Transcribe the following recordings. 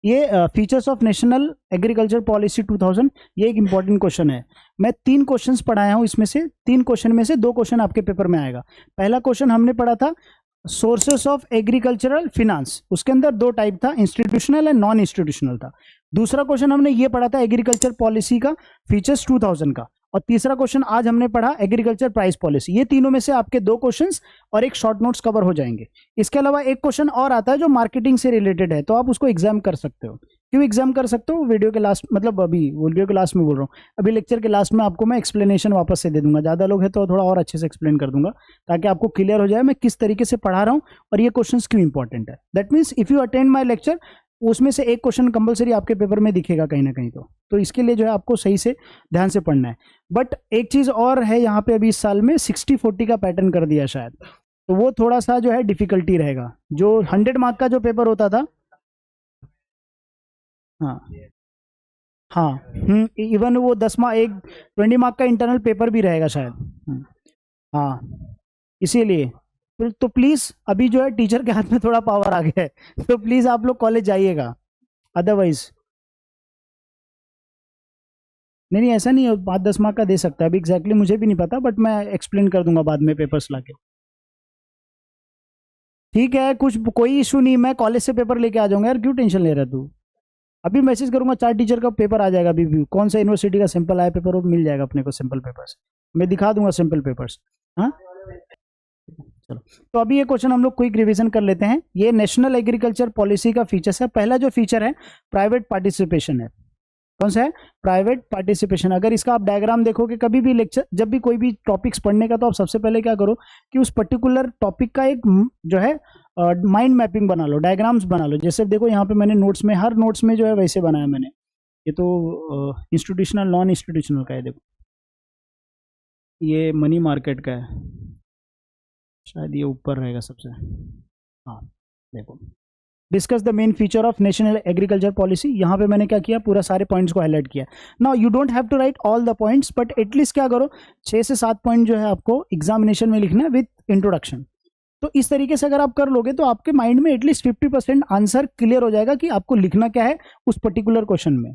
ये features of national agriculture policy 2000, ये एक इंपॉर्टेंट क्वेश्चन है। मैं 3 क्वेश्चंस पढ़ाया हूं, इसमें से 3 क्वेश्चन में से 2 क्वेश्चन आपके पेपर में आएगा। पहला क्वेश्चन हमने पढ़ा था सोर्सेस ऑफ एग्रीकल्चरल फिनांस, उसके अंदर 2 टाइप था, इंस्टीट्यूशनल एंड नॉन इंस्टीट्यूशनल था। दूसरा क्वेश्चन हमने ये पढ़ा था एग्रीकल्चर पॉलिसी का फीचर्स 2000 का, और तीसरा क्वेश्चन आज हमने पढ़ा एग्रीकल्चर प्राइस पॉलिसी। ये तीनों में से आपके 2 क्वेश्चंस और एक शॉर्ट नोट्स कवर हो जाएंगे। इसके अलावा एक क्वेश्चन और आता है जो मार्केटिंग से रिलेटेड है, तो आप उसको एग्जाम कर सकते हो। क्यों एग्जाम कर सकते हो? वीडियो के लास्ट, मतलब अभी वीडियो के लास्ट में बोल रहा हूँ, अभी लेक्चर के लास्ट में आपको मैं एक्सप्लेनेशन वापस से दे दूंगा। ज़्यादा लोग हैं तो थोड़ा और अच्छे से एक्सप्लेन कर दूंगा, ताकि आपको क्लियर हो जाए मैं किस तरीके से पढ़ा रहा हूँ और ये क्वेश्चन क्यों इंपॉर्टेंट है। That means if you attend my lecture, उसमें से एक क्वेश्चन कंपलसरी आपके पेपर में दिखेगा कहीं ना कहीं, तो इसके लिए जो है आपको सही से ध्यान से पढ़ना है। बट एक चीज़ और है यहाँ पे, अभी इस साल में 60-40 का पैटर्न कर दिया शायद, तो वो थोड़ा सा जो है डिफिकल्टी रहेगा। जो 100 मार्क का जो पेपर होता था, हाँ हाँ, इवन वो 10 मार्क, एक 20 मार्क का इंटरनल पेपर भी रहेगा शायद। हाँ, इसीलिए तो प्लीज़, अभी जो है टीचर के हाथ में थोड़ा पावर आ गया है, तो प्लीज़ आप लोग कॉलेज जाइएगा, अदरवाइज नहीं ऐसा नहीं है। 5-10 मार्क का दे सकता है, अभी एग्जैक्टली मुझे भी नहीं पता, बट मैं एक्सप्लेन कर दूंगा बाद में पेपर्स लाके। ठीक है, कुछ कोई इशू नहीं, मैं कॉलेज से पेपर लेके आ जाऊंगा यार, क्यों टेंशन ले रहा तू? अभी मैसेज करूंगा, 4 टीचर का पेपर आ जाएगा, अभी भी कौन सा यूनिवर्सिटी का सिंपल आया पेपर, वो मिल जाएगा अपने को सिंपल पेपर्स, मैं दिखा दूंगा सिंपल पेपर्स। हाँ चलो, तो अभी ये क्वेश्चन हम लोग क्विक रिवीजन कर लेते हैं। ये नेशनल एग्रीकल्चर पॉलिसी का फीचर्स है। पहला जो फीचर है प्राइवेट पार्टिसिपेशन है। कौन सा है? Private participation. अगर इसका आप डायग्राम देखोगे कभी भी लेक्चर, जब भी कोई भी टॉपिक्स पढ़ने का, तो आप सबसे पहले क्या करो कि उस पर्टिकुलर टॉपिक का एक जो है माइंड मैपिंग बना लो, डायग्राम्स बना लो। जैसे देखो यहाँ पे मैंने नोट्स में, हर नोट्स में जो है वैसे बनाया मैंने। ये तो इंस्टीट्यूशनल नॉन इंस्टीट्यूशनल का है, देखो ये मनी मार्केट का है, शायद ये ऊपर रहेगा सबसे। हाँ देखो, discuss the main feature of national agriculture policy. यहाँ पे मैंने क्या किया, पूरा सारे पॉइंट्स को हाईलाइट किया। Now you don't have to write all the points, but at least क्या करो, 6 से 7 पॉइंट जो है आपको एग्जामिनेशन में लिखना है विद इंट्रोडक्शन। तो इस तरीके से अगर आप कर लोगे तो आपके माइंड में एटलीस्ट 50% आंसर क्लियर हो जाएगा कि आपको लिखना क्या है उस पर्टिकुलर क्वेश्चन में।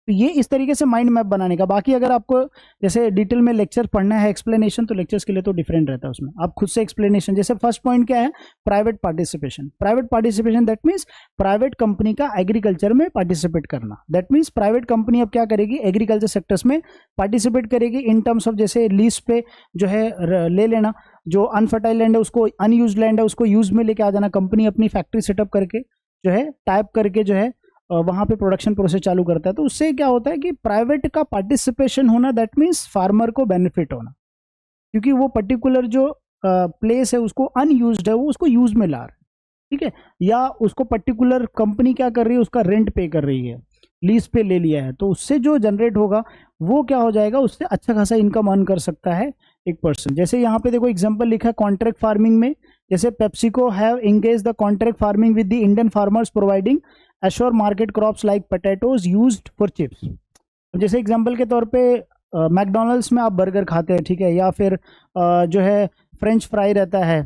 तो ये इस तरीके से माइंड मैप बनाने का। बाकी अगर आपको जैसे डिटेल में लेक्चर पढ़ना है, एक्सप्लेनेशन, तो लेक्चर्स के लिए तो डिफरेंट रहता है, उसमें आप खुद से एक्सप्लेनेशन। जैसे फर्स्ट पॉइंट क्या है, private participation. Private participation that means private company का एग्रीकल्चर में पार्टिसिपेट करना। दैट मीन्स प्राइवेट कंपनी अब क्या करेगी, एग्रीकल्चर सेक्टर्स में पार्टिसिपेट करेगी इन टर्म्स ऑफ जैसे लीज पे जो है ले लेना, जो अनफर्टाइल लैंड है उसको, अनयूज लैंड है उसको यूज में लेके आ जाना। कंपनी अपनी फैक्ट्री सेटअप करके जो है टाइप करके जो है वहाँ पे प्रोडक्शन प्रोसेस चालू करता है। तो उससे क्या होता है कि प्राइवेट का पार्टिसिपेशन होना, दैट मीन्स फार्मर को बेनिफिट होना, क्योंकि वो पर्टिकुलर जो प्लेस है उसको अनयूज्ड है, वो उसको यूज में ला रहा है, ठीक है, या उसको पर्टिकुलर कंपनी क्या कर रही है, उसका रेंट पे कर रही है, लीज पे ले लिया है, तो उससे जो जनरेट होगा वो क्या हो जाएगा, उससे अच्छा खासा इनकम अर्न कर सकता है एक पर्सन। जैसे यहाँ पे देखो एग्जांपल लिखा है कॉन्ट्रैक्ट फार्मिंग में, जैसे PepsiCo have engage the contract farming with the Indian farmers providing assure market crops like potatoes used for chips. जैसे एग्जांपल के तौर पे मैकडोनल्ड्स में आप बर्गर खाते हैं, ठीक है, या फिर जो है फ्रेंच फ्राई रहता है।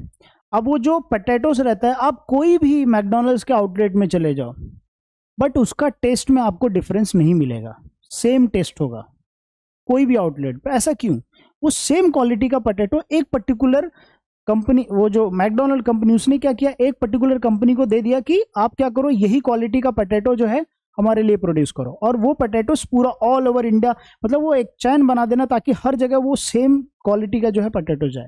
अब वो जो पोटैटोज रहता है, आप कोई भी मैकडोनल्ड्स के आउटलेट में चले जाओ, बट उसका टेस्ट में आपको डिफरेंस नहीं मिलेगा, सेम टेस्ट होगा कोई भी आउटलेट पे। ऐसा क्यों? वो सेम क्वालिटी का पोटैटो एक पर्टिकुलर कंपनी, वो जो मैकडोनल्ड कंपनी, उसने क्या किया, एक पर्टिकुलर कंपनी को दे दिया कि आप क्या करो, यही क्वालिटी का पोटैटो जो है हमारे लिए प्रोड्यूस करो, और वो पोटैटोस पूरा ऑल ओवर इंडिया, मतलब वो एक चैन बना देना ताकि हर जगह वो सेम क्वालिटी का जो है पोटैटो जाए,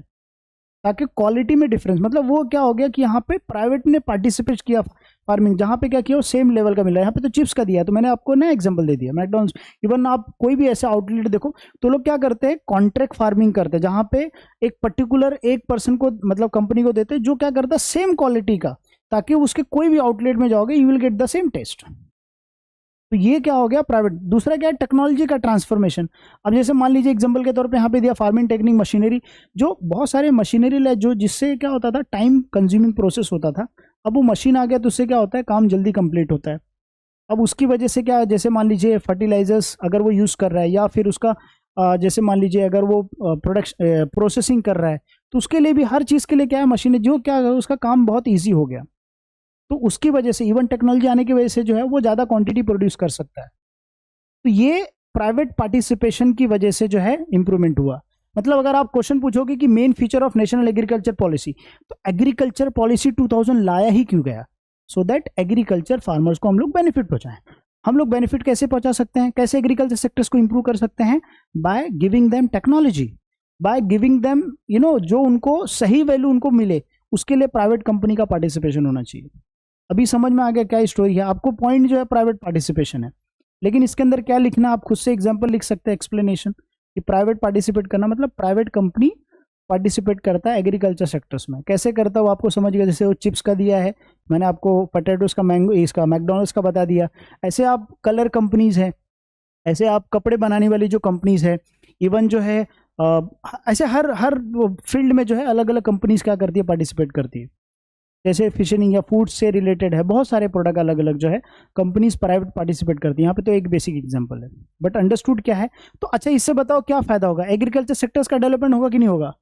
ताकि क्वालिटी में डिफरेंस, मतलब वो क्या हो गया कि यहाँ पे प्राइवेट ने पार्टिसिपेट किया फार्मिंग, जहाँ पे क्या किया वो सेम लेवल का मिला। यहाँ पे तो चिप्स का दिया, तो मैंने आपको ना एग्जांपल दे दिया मैकडॉनल्ड्स। इवन आप कोई भी ऐसा आउटलेट देखो तो लोग क्या करते हैं, कॉन्ट्रैक्ट फार्मिंग करते हैं, जहाँ पे एक पर्टिकुलर एक पर्सन को, मतलब कंपनी को देते हैं जो क्या करता है सेम क्वालिटी का, ताकि उसके कोई भी आउटलेट में जाओगे you will get the same taste. तो ये क्या हो गया प्राइवेट। दूसरा क्या है, टेक्नोलॉजी का ट्रांसफॉर्मेशन। अब जैसे मान लीजिए एग्जांपल के तौर पे यहाँ पे दिया फार्मिंग टेक्निक मशीनरी, जो बहुत सारे मशीनरी है जो जिससे क्या होता था, टाइम कंज्यूमिंग प्रोसेस होता था। अब वो मशीन आ गया तो उससे क्या होता है, काम जल्दी कंप्लीट होता है। अब उसकी वजह से क्या, जैसे मान लीजिए फर्टिलाइजर्स अगर वो यूज़ कर रहा है, या फिर उसका जैसे मान लीजिए अगर वो प्रोडक्शन प्रोसेसिंग कर रहा है, तो उसके लिए भी हर चीज़ के लिए क्या है, मशीनें जो क्या है उसका काम बहुत ईजी हो गया। तो उसकी वजह से इवन टेक्नोलॉजी आने की वजह से जो है वो ज़्यादा क्वांटिटी प्रोड्यूस कर सकता है। तो ये प्राइवेट पार्टिसिपेशन की वजह से जो है इंप्रूवमेंट हुआ। मतलब अगर आप क्वेश्चन पूछोगे कि main feature of national agriculture policy, तो एग्रीकल्चर पॉलिसी 2000 लाया ही क्यों गया? सो दैट एग्रीकल्चर फार्मर्स को हम लोग बेनिफिट पहुंचाएं। हम लोग बेनिफिट कैसे पहुंचा सकते हैं, कैसे एग्रीकल्चर सेक्टर्स को इंप्रूव कर सकते हैं? By giving them technology, by giving them जो उनको सही वैल्यू उनको मिले, उसके लिए प्राइवेट कंपनी का पार्टिसिपेशन होना चाहिए। अभी समझ में आ गया क्या स्टोरी है? आपको पॉइंट जो है प्राइवेट पार्टिसिपेशन है, लेकिन इसके अंदर क्या लिखना आप खुद से एग्जाम्पल लिख सकते हैं, एक्सप्लेनेशन कि प्राइवेट पार्टिसिपेट करना मतलब प्राइवेट कंपनी पार्टिसिपेट करता है एग्रीकल्चर सेक्टर्स में। कैसे करता है वो आपको समझ गया। जैसे वो चिप्स का दिया है, मैंने आपको पोटैटोस का, मैंगो इसका मैकडोनल्ड्स का बता दिया। ऐसे आप कलर कंपनीज हैं, ऐसे आप कपड़े बनाने वाली जो कंपनीज है, इवन जो है ऐसे हर हर फील्ड में जो है अलग अलग कंपनीज क्या करती है, पार्टिसिपेट करती है। जैसे फिशिंग या फूड से रिलेटेड है, बहुत सारे प्रोडक्ट अलग अलग जो है कंपनीज प्राइवेट पार्टिसिपेट करती है। यहाँ पे तो एक बेसिक एग्जांपल है, बट अंडरस्टूड क्या है? तो अच्छा, इससे बताओ क्या फायदा होगा? एग्रीकल्चर सेक्टर्स का डेवलपमेंट होगा कि नहीं होगा?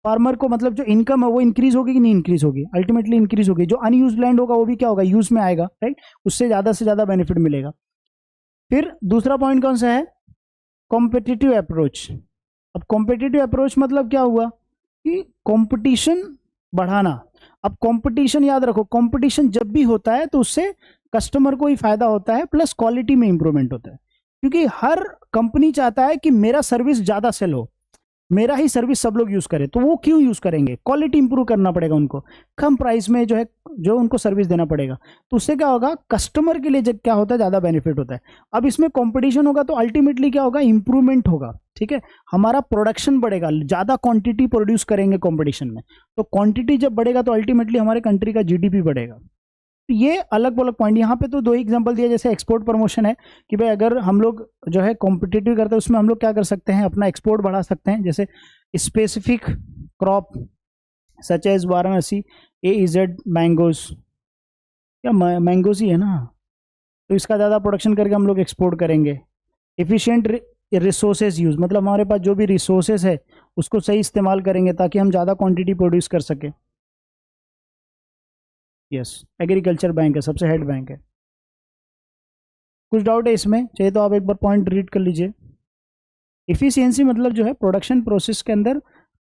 फार्मर को मतलब जो इनकम है वो इंक्रीज होगी कि नहीं इंक्रीज होगी? अल्टीमेटली इंक्रीज होगी। जो अनयूज लैंड होगा वो भी क्या होगा, यूज में आएगा, राइट? उससे ज्यादा बेनिफिट मिलेगा। फिर दूसरा पॉइंट कौन सा है? Competitive approach. अब कॉम्पिटिटिव अप्रोच मतलब क्या हुआ कि कंपटीशन बढ़ाना। अब कंपटीशन याद रखो, कंपटीशन जब भी होता है तो उससे कस्टमर को ही फायदा होता है, प्लस क्वालिटी में इंप्रूवमेंट होता है। क्योंकि हर कंपनी चाहता है कि मेरा सर्विस ज्यादा सेल हो, मेरा ही सर्विस सब लोग यूज करें। तो वो क्यों यूज करेंगे? क्वालिटी इंप्रूव करना पड़ेगा उनको, कम प्राइस में जो है जो उनको सर्विस देना पड़ेगा। तो उससे क्या होगा, कस्टमर के लिए क्या होता है, ज्यादा बेनिफिट होता है। अब इसमें कंपटीशन होगा तो अल्टीमेटली क्या होगा, इंप्रूवमेंट होगा। ठीक है, हमारा प्रोडक्शन बढ़ेगा, ज्यादा क्वांटिटी प्रोड्यूस करेंगे कंपटीशन में। तो क्वांटिटी जब बढ़ेगा तो अल्टीमेटली हमारे कंट्री का जीडीपी बढ़ेगा। तो ये अलग अलग पॉइंट, यहाँ पे तो दो ही एग्जांपल दिया। जैसे एक्सपोर्ट प्रमोशन है कि भाई अगर हम लोग जो है कॉम्पिटिटिव करते हैं, उसमें हम लोग क्या कर सकते हैं, अपना एक्सपोर्ट बढ़ा सकते हैं। जैसे specific crop such as Varanasi AEZ mangoes, या मैंगोज ही है ना, तो इसका ज़्यादा प्रोडक्शन करके हम लोग एक्सपोर्ट करेंगे। एफिशिएंट रिसोर्सेज यूज, मतलब हमारे पास जो भी रिसोर्सेज है उसको सही इस्तेमाल करेंगे ताकि हम ज़्यादा क्वांटिटी प्रोड्यूस कर सके। यस, एग्रीकल्चर बैंक है, सबसे हेड बैंक है। कुछ डाउट है इसमें? चाहिए तो आप एक बार पॉइंट रीड कर लीजिए। इफिशियंसी मतलब जो है प्रोडक्शन प्रोसेस के अंदर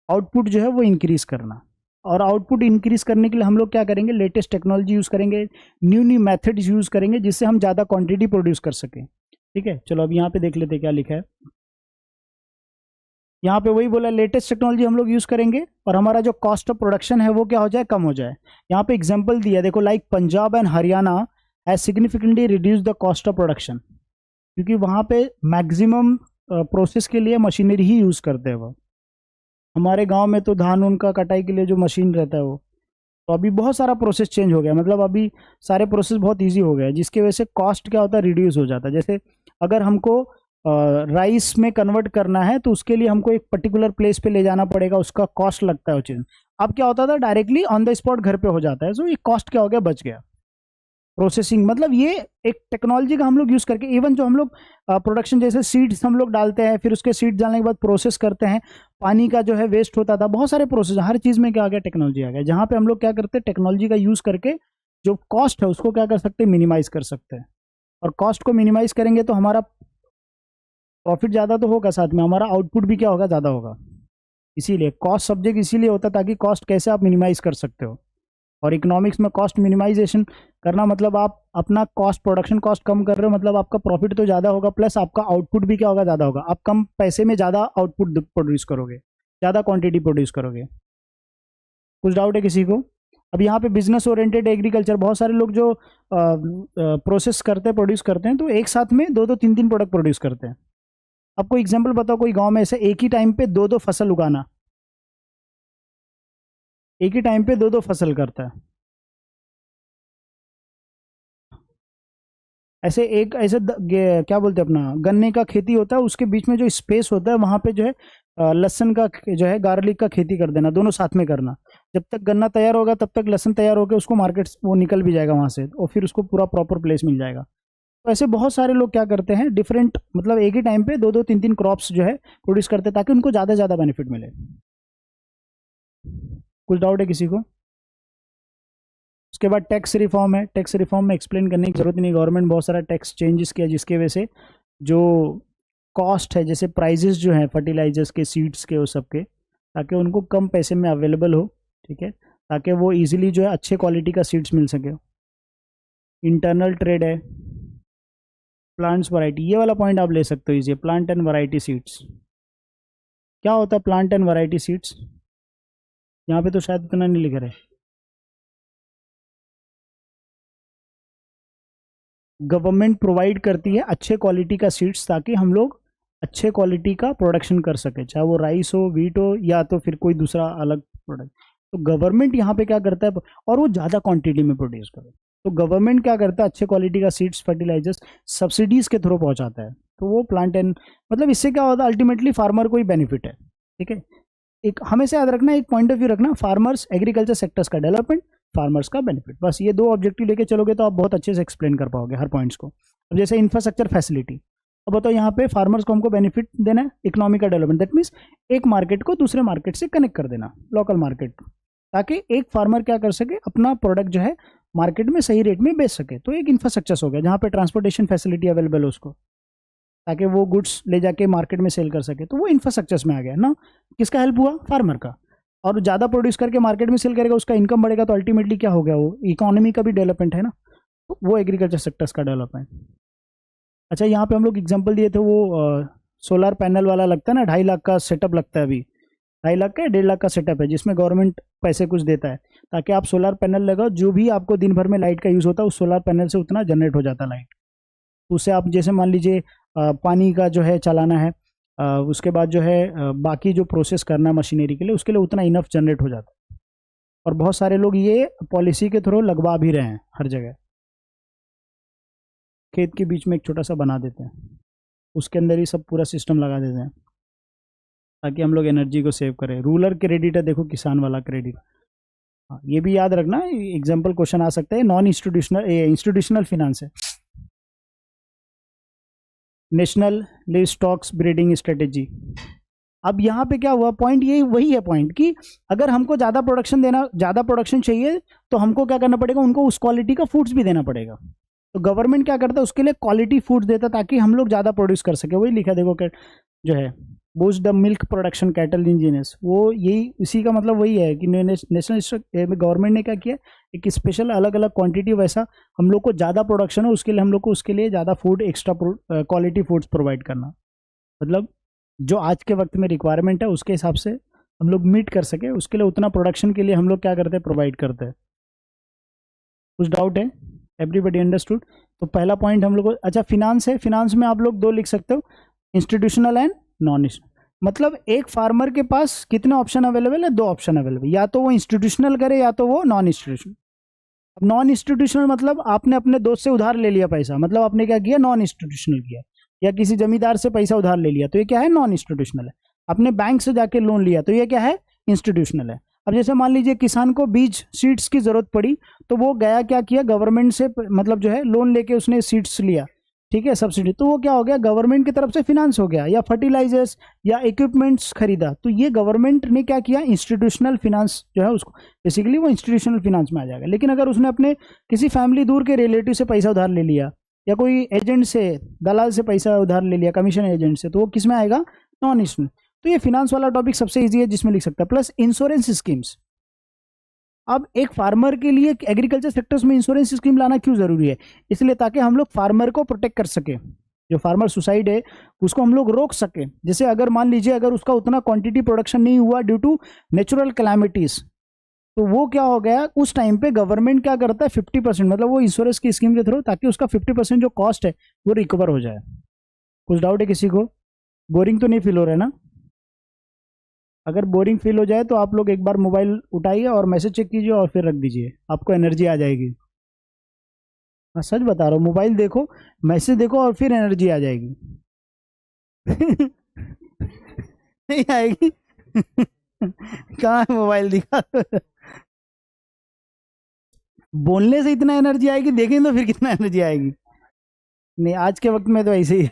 आउटपुट जो है वो इंक्रीज करना, और आउटपुट इंक्रीज करने के लिए हम लोग क्या करेंगे, लेटेस्ट टेक्नोलॉजी यूज करेंगे, न्यू मेथड्स यूज करेंगे, जिससे हम ज़्यादा क्वांटिटी प्रोड्यूस कर सकें। ठीक है, चलो अब यहाँ पे देख लेते हैं क्या लिखा है। यहाँ पे वही बोला, लेटेस्ट टेक्नोलॉजी हम लोग यूज करेंगे और हमारा जो कॉस्ट ऑफ प्रोडक्शन है वो क्या हो जाए, कम हो जाए। यहाँ पे एग्जांपल दिया देखो, like Punjab and Haryana has significantly reduce the cost of production, क्योंकि वहाँ पे मैक्सिमम प्रोसेस के लिए मशीनरी ही यूज करते हैं वो। हमारे गांव में तो धान उनका कटाई के लिए जो मशीन रहता है वो, तो अभी बहुत सारा प्रोसेस चेंज हो गया, मतलब अभी सारे प्रोसेस बहुत इजी हो गए, जिसकी वजह से कॉस्ट क्या होता है, रिड्यूस हो जाता है। जैसे अगर हमको राइस में कन्वर्ट करना है तो उसके लिए हमको एक पर्टिकुलर प्लेस पे ले जाना पड़ेगा, उसका कॉस्ट लगता है वो चीज़। अब क्या होता था, डायरेक्टली ऑन द स्पॉट घर पे हो जाता है। सो ये कॉस्ट क्या हो गया, बच गया। प्रोसेसिंग मतलब ये एक टेक्नोलॉजी का हम लोग यूज करके, इवन जो हम लोग प्रोडक्शन जैसे सीड्स हम लोग डालते हैं, फिर उसके सीड डालने के बाद प्रोसेस करते हैं, पानी का जो है वेस्ट होता था, बहुत सारे प्रोसेस, हर चीज में क्या आ गया, टेक्नोलॉजी आ गया। जहाँ पे हम लोग क्या करते हैं, टेक्नोलॉजी का यूज करके जो कॉस्ट है उसको क्या कर सकते हैं, मिनिमाइज कर सकते हैं। और कॉस्ट को मिनिमाइज करेंगे तो हमारा प्रॉफिट ज़्यादा तो होगा, साथ में हमारा आउटपुट भी क्या होगा, ज़्यादा होगा। इसीलिए कॉस्ट सब्जेक्ट इसीलिए होता है ताकि कॉस्ट कैसे आप मिनिमाइज कर सकते हो। और इकोनॉमिक्स में कॉस्ट मिनिमाइजेशन करना मतलब आप अपना कॉस्ट, प्रोडक्शन कॉस्ट कम कर रहे हो, मतलब आपका प्रॉफिट तो ज़्यादा होगा, प्लस आपका आउटपुट भी क्या होगा, ज़्यादा होगा। आप कम पैसे में ज़्यादा आउटपुट प्रोड्यूस करोगे, ज़्यादा क्वांटिटी प्रोड्यूस करोगे। कुछ डाउट है किसी को? अब यहाँ पे बिजनेस ओरिएंटेड एग्रीकल्चर, बहुत सारे लोग जो प्रोसेस करते हैं, प्रोड्यूस करते हैं, तो एक साथ में 2-2, 3-3 प्रोडक्ट प्रोड्यूस करते हैं। आपको एग्जाम्पल बताओ, कोई गांव में ऐसे एक ही टाइम पे 2-2 फसल उगाना, एक ही टाइम पे 2-2 फसल करता है। ऐसे एक ऐसे क्या बोलते हैं अपना, गन्ने का खेती होता है, उसके बीच में जो स्पेस होता है वहां पे जो है लहसुन का जो है, गार्लिक का खेती कर देना, दोनों साथ में करना। जब तक गन्ना तैयार होगा तब तक लहसुन तैयार होकर उसको मार्केट वो निकल भी जाएगा वहां से, और फिर उसको पूरा प्रॉपर प्लेस मिल जाएगा। तो ऐसे बहुत सारे लोग क्या करते हैं, डिफरेंट मतलब एक ही टाइम पे 2-2, 3-3 क्रॉप्स जो है प्रोड्यूस करते हैं ताकि उनको ज़्यादा ज़्यादा बेनिफिट मिले। कुछ डाउट है किसी को? उसके बाद टैक्स रिफॉर्म है। टैक्स रिफॉर्म में एक्सप्लेन करने की जरूरत नहीं, गवर्नमेंट बहुत सारा टैक्स चेंजेस किया जिसकी वजह से जो कॉस्ट है, जैसे प्राइजेस जो हैं फर्टिलाइजर्स के, सीड्स के, वो सब के, ताकि उनको कम पैसे में अवेलेबल हो, ठीक है, ताकि वो इजीली जो है अच्छे क्वालिटी का सीड्स मिल सके। इंटरनल ट्रेड है। प्लांट्स वैरायटी, ये वाला पॉइंट आप ले सकते हो easy, plant and variety seeds. क्या होता है प्लांट एंड वैरायटी सीड्स? यहाँ पे तो शायद इतना नहीं लिख रहे। गवर्नमेंट प्रोवाइड करती है अच्छे क्वालिटी का सीड्स ताकि हम लोग अच्छे क्वालिटी का प्रोडक्शन कर सके, चाहे वो राइस हो, वीट हो, या तो फिर कोई दूसरा अलग प्रोडक्ट। तो गवर्नमेंट यहाँ पे क्या करता है, और वो ज़्यादा क्वांटिटी में प्रोड्यूस करे, तो गवर्नमेंट क्या करता है, अच्छे क्वालिटी का सीड्स, फर्टिलाइजर्स सब्सिडीज के थ्रू पहुँचाता है। तो वो प्लांट एंड, मतलब इससे क्या होता है, अल्टीमेटली फार्मर को ही बेनिफिट है, ठीक है। एक हमेशा याद रखना, एक पॉइंट ऑफ व्यू रखना, फार्मर्स, एग्रीकल्चर सेक्टर्स का डेवलपमेंट, फार्मर्स का बेनिफिट, बस ये दो ऑब्जेक्टिव लेके चलोगे तो आप बहुत अच्छे से एक्सप्लेन कर पाओगे हर पॉइंट्स को। अब जैसे इंफ्रास्ट्रक्चर फैसिलिटी, अब बताओ यहाँ पे फार्मर्स को हमको बेनिफिट देना है, इकोनॉमिक का डेवलपमेंट, दैट मीन्स एक मार्केट को दूसरे मार्केट से कनेक्ट कर देना, लोकल मार्केट, ताकि एक फार्मर क्या कर सके, अपना प्रोडक्ट जो है मार्केट में सही रेट में बेच सके। तो एक इंफ्रास्ट्रक्चर हो गया जहाँ पे ट्रांसपोर्टेशन फैसिलिटी अवेलेबल हो उसको, ताकि वो गुड्स ले जाके मार्केट में सेल कर सके, तो वो इंफ्रास्ट्रक्चर्स में आ गया ना। किसका हेल्प हुआ? फार्मर का। और ज़्यादा प्रोड्यूस करके मार्केट में सेल करेगा, उसका इनकम बढ़ेगा, तो अल्टीमेटली क्या हो गया, वो इकोनॉमी का भी डेवलपमेंट है ना, तो वो एग्रीकल्चर सेक्टर्स का डेवलपमेंट। अच्छा, यहाँ पे हम लोग एग्जांपल दिए थे, वो सोलर पैनल वाला लगता है ना, 2.5 लाख का सेटअप लगता है अभी, 2.5 लाख का 1.5 लाख का सेटअप है, जिसमें गवर्नमेंट पैसे कुछ देता है ताकि आप सोलर पैनल लगाओ, जो भी आपको दिन भर में लाइट का यूज़ होता है उस सोलर पैनल से उतना जनरेट हो जाता है लाइट। उससे आप जैसे मान लीजिए पानी का जो है चलाना है, उसके बाद जो है बाकी जो प्रोसेस करना है मशीनरी के लिए, उसके लिए उतना इनफ जनरेट हो जाता है। और बहुत सारे लोग ये पॉलिसी के थ्रू लगवा भी रहे हैं हर जगह। खेत के बीच में एक छोटा सा बना देते हैं, उसके अंदर ही सब पूरा सिस्टम लगा देते हैं ताकि हम लोग एनर्जी को सेव करें। रूरल क्रेडिट है, देखो किसान वाला क्रेडिट। हाँ, ये भी याद रखना, एग्जाम्पल क्वेश्चन आ सकता है। नॉन इंस्टीट्यूशनल, इंस्टीट्यूशनल फिनेंस है। National live stocks breeding strategy. अब यहाँ पे क्या हुआ, पॉइंट यही वही है पॉइंट, कि अगर हमको ज़्यादा प्रोडक्शन देना, ज़्यादा प्रोडक्शन चाहिए, तो हमको क्या करना पड़ेगा, उनको उस क्वालिटी का फूड्स भी देना पड़ेगा। तो गवर्नमेंट क्या करता है, उसके लिए क्वालिटी फूड देता ताकि हम लोग ज़्यादा प्रोड्यूस कर सके। वही लिखा देखो जो है, boost the milk production cattle engineers, वो यही, इसी का मतलब वही है कि नेशनल गवर्नमेंट ने क्या किया, एक स्पेशल अलग अलग क्वांटिटी, वैसा हम लोग को ज़्यादा प्रोडक्शन हो उसके लिए हम लोग को उसके लिए ज़्यादा food, extra quality foods provide करना, मतलब जो आज के वक्त में रिक्वायरमेंट है उसके हिसाब से हम लोग मीट कर सके, उसके लिए उतना प्रोडक्शन के लिए हम लोग क्या करते हैं, प्रोवाइड करते हैं। कुछ डाउट है? Everybody understood? तो पहला पॉइंट हम लोग को, अच्छा फिनांस है, फिनांस में आप लोग दो लिख सकते हो, इंस्टीट्यूशनल एंड नॉन इंस्टीट्यूशनल। मतलब एक फार्मर के पास कितने ऑप्शन अवेलेबल है, दो ऑप्शन अवेलेबल, या तो वो इंस्टीट्यूशनल करे या तो वो नॉन इंस्टीट्यूशनल। अब नॉन इंस्टीट्यूशनल मतलब आपने अपने दोस्त से उधार ले लिया पैसा, मतलब आपने क्या किया, नॉन इंस्टीट्यूशनल किया, या किसी जमींदार से पैसा उधार ले लिया, तो ये क्या है, नॉन इंस्टीट्यूशनल है। आपने बैंक से जाके लोन लिया, तो ये क्या है, इंस्टीट्यूशनल है। अब जैसे मान लीजिए किसान को बीज सीड्स की जरूरत पड़ी, तो वो गया क्या किया, गवर्नमेंट से मतलब जो है लोन लेके उसने सीड्स लिया, ठीक है, सब्सिडी, तो वो क्या हो गया, गवर्नमेंट की तरफ से फिनांस हो गया, या फर्टिलाइजर्स या इक्विपमेंट्स खरीदा, तो ये गवर्नमेंट ने क्या किया, इंस्टीट्यूशनल फिनांस जो है उसको, बेसिकली वो इंस्टीट्यूशनल फिनांस में आ जाएगा। लेकिन अगर उसने अपने किसी फैमिली दूर के रिलेटिव से पैसा उधार ले लिया, या कोई एजेंट से, दलाल से पैसा उधार ले लिया, कमीशन एजेंट से, तो वो किस में आएगा, नॉन इंस्टीट्यूशनल। तो ये फिनांस वाला टॉपिक सबसे इजी है जिसमें लिख सकता है। Plus insurance schemes. अब एक फार्मर के लिए एग्रीकल्चर सेक्टर्स में इंश्योरेंस स्कीम लाना क्यों जरूरी है, इसलिए ताकि हम लोग फार्मर को प्रोटेक्ट कर सके, जो फार्मर सुसाइड है उसको हम लोग रोक सके। जैसे अगर मान लीजिए अगर उसका उतना क्वांटिटी प्रोडक्शन नहीं हुआ ड्यू टू नेचुरल कैलामिटीज, तो वो क्या हो गया, उस टाइम पे गवर्नमेंट क्या करता है, 50%, मतलब वो इंश्योरेंस की स्कीम के थ्रू, ताकि उसका 50% जो कॉस्ट है वो रिकवर हो जाए। कुछ डाउट है किसी को? बोरिंग तो नहीं फील हो रहा है ना? अगर बोरिंग फील हो जाए तो आप लोग एक बार मोबाइल उठाइए और मैसेज चेक कीजिए और फिर रख दीजिए, आपको एनर्जी आ जाएगी। मैं सच बता रहा हूँ, मोबाइल देखो, मैसेज देखो और फिर एनर्जी आ जाएगी। नहीं आएगी? कहाँ है मोबाइल, दिखा। बोलने से इतना एनर्जी आएगी, देखें तो फिर कितना एनर्जी आएगी। नहीं, आज के वक्त में तो ऐसे ही।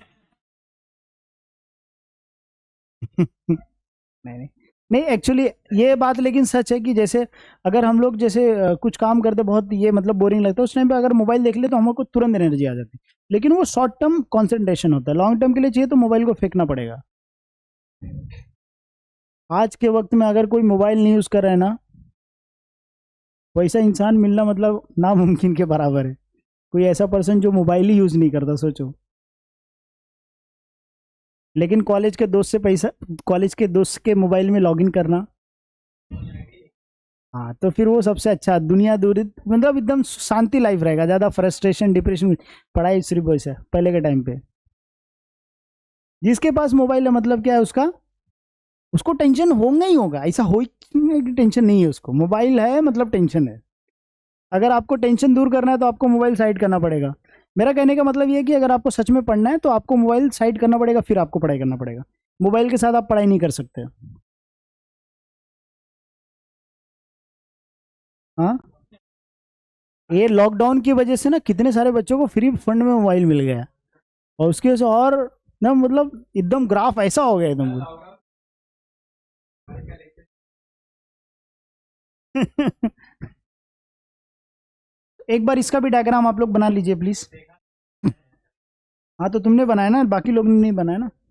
नहीं नहीं, नहीं एक्चुअली ये बात लेकिन सच है कि जैसे अगर हम लोग जैसे कुछ काम करते बहुत ये मतलब बोरिंग लगता है, उस टाइम पे अगर मोबाइल देख ले तो हमको तुरंत एनर्जी आ जाती है, लेकिन वो शॉर्ट टर्म कंसंट्रेशन होता है, लॉन्ग टर्म के लिए चाहिए तो मोबाइल को फेंकना पड़ेगा। आज के वक्त में अगर कोई मोबाइल नहीं यूज़ कर रहा है ना, वैसा इंसान मिलना मतलब नामुमकिन के बराबर है। कोई ऐसा पर्सन जो मोबाइल ही यूज़ नहीं करता, सोचो। लेकिन कॉलेज के दोस्त से पैसा, कॉलेज के दोस्त के मोबाइल में लॉगिन करना, हाँ तो फिर वो सबसे अच्छा, दुनिया दूरी मतलब एकदम शांति लाइफ रहेगा, ज़्यादा फ्रस्ट्रेशन डिप्रेशन, पढ़ाई सिर्फ वैसे पहले के टाइम पे। जिसके पास मोबाइल है मतलब क्या है उसका, उसको टेंशन होगा ही होगा, ऐसा हो कि टेंशन नहीं है उसको, मोबाइल है मतलब टेंशन है। अगर आपको टेंशन दूर करना है तो आपको मोबाइल साइड करना पड़ेगा। मेरा कहने का मतलब ये है कि अगर आपको सच में पढ़ना है तो आपको मोबाइल साइड करना पड़ेगा, फिर आपको पढ़ाई करना पड़ेगा। मोबाइल के साथ आप पढ़ाई नहीं कर सकते। हाँ, ये लॉकडाउन की वजह से ना कितने सारे बच्चों को फ्री फंड में मोबाइल मिल गया, और उसकी वजह से और ना मतलब एकदम ग्राफ ऐसा हो गया एकदम। एक बार इसका भी डायग्राम आप लोग बना लीजिए प्लीज। हाँ तो तुमने बनाया ना, बाकी लोग ने नहीं बनाया ना।